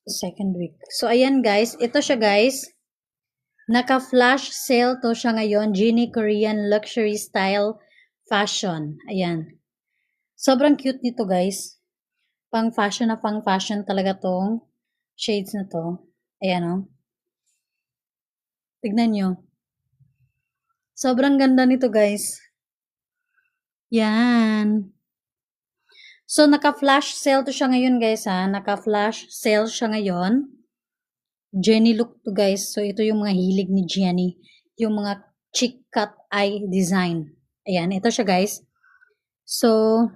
Second week. So, ayan guys. Ito siya guys. Naka-flash sale to siya ngayon. Genie Korean Luxury Style Fashion. Ayan. Sobrang cute nito guys. Pang fashion na pang fashion talaga tong shades na to. Ayan o. Tignan nyo. Sobrang ganda nito guys. Yan. So, naka-flash sale to siya ngayon guys ha. Naka-flash sale siya ngayon. Jenny look to guys. So, ito yung mga hilig ni Jenny. Yung mga chick cut eye design. Ayan, ito siya guys. So,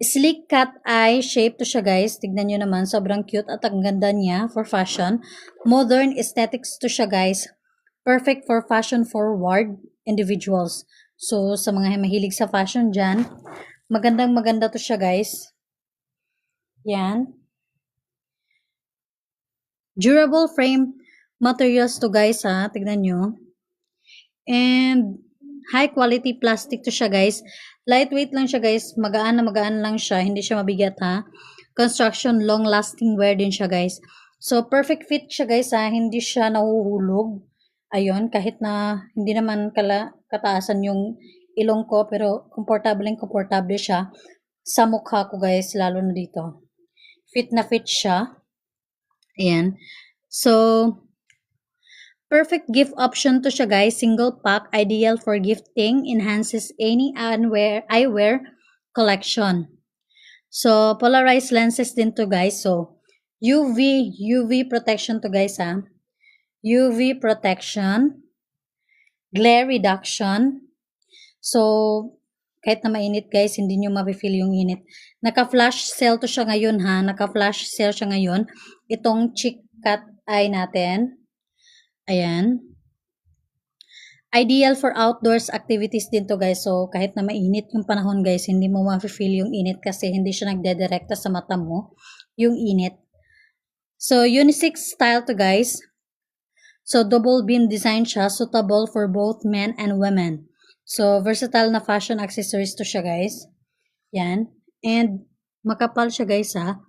sleek cut eye shape to siya guys. Tignan nyo naman. Sobrang cute at ang ganda niya for fashion. Modern aesthetics to siya guys. Perfect for fashion forward individuals. So, sa mga mahilig sa fashion dyan, magandang maganda to siya guys. Yan. Durable frame materials to guys ha. Tignan nyo. And high quality plastic to siya guys. Lightweight lang siya guys. Magaan na magaan lang siya. Hindi siya mabigat ha. Construction long lasting wear din siya guys. So perfect fit siya guys ha. Hindi siya nahuhulog. Ayun. Kahit na hindi naman kataasan yung ilong ko. Pero komportable siya. Sa mukha ko guys. Lalo na dito. Fit na fit siya. Ayan. So, perfect gift option to siya guys. Single pack. Ideal for gifting. Enhances any eyewear collection. So, polarized lenses din to guys. So, UV protection to guys ha. UV protection. Glare reduction. So, kahit na mainit guys, hindi nyo ma-feel yung init. Naka-flash sale to siya ngayon ha. Naka-flash sale siya ngayon. Itong chick cut eye natin. Ayan. Ideal for outdoors activities din to guys. So, kahit na mainit yung panahon guys, hindi mo ma-feel yung init kasi hindi siya nagdedirekta sa mata mo yung init. So, unisex style to guys. So, double beam design siya. Suitable for both men and women. So, versatile na fashion accessories to siya guys. Yan. And, makapal siya guys ha.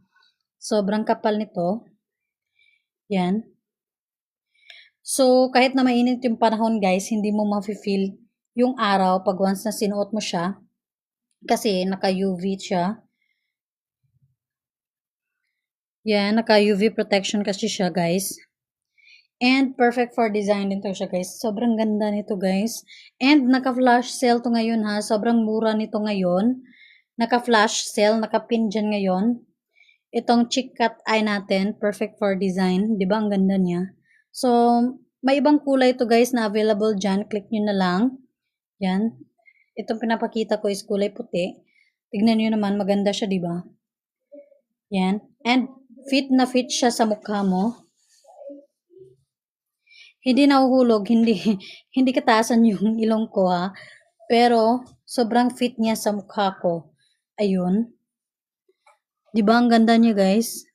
Sobrang kapal nito. Yan. So, kahit na mainit yung panahon guys, hindi mo ma-feel yung araw pag once na sinuot mo siya. Kasi naka-UV siya. Yan, naka-UV protection kasi siya guys. And perfect for design din to siya guys. Sobrang ganda nito guys. And naka-flash sale to ngayon ha. Sobrang mura nito ngayon. Naka-flash sale, naka-pin dyan ngayon. Itong chick cut eye natin, perfect for design. Diba ang ganda niya? So, may ibang kulay to guys na available dyan. Click nyo na lang. Yan. Itong pinapakita ko is kulay puti. Tignan nyo naman, maganda siya, diba? Yan. And fit na fit siya sa mukha mo. Hindi nahuhulog, hindi kataasan yung ilong ko ha. Pero, sobrang fit niya sa mukha ko. Ayun. Diba ang ganda niya guys?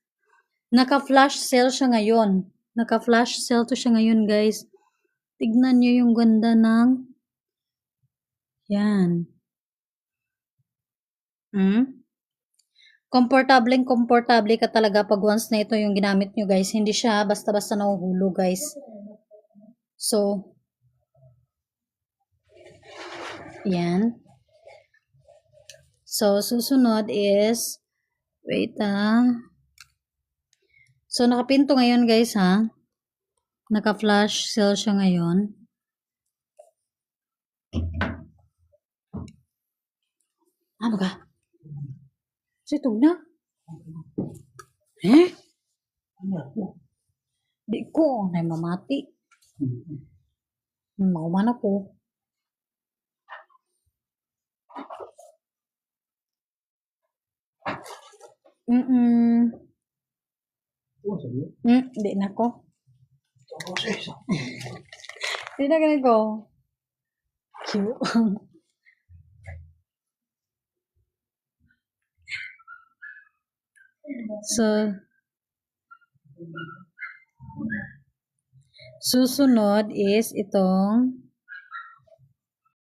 Naka-flash sale siya ngayon. Naka-flash sale to siya ngayon guys. Tignan niyo yung ganda ng yan. Komportable ka talaga pag once na ito yung ginamit nyo guys. Hindi siya basta-basta nahuhulog guys. So, yan. So, susunod is, wait So, nakapinto ngayon guys ha. Naka-flash sale siya ngayon. Ano ka? Sitog na? Di ko, na mamati. Mauman ako. Di na ko. Di na ganun ko. Cute. So, susunod is itong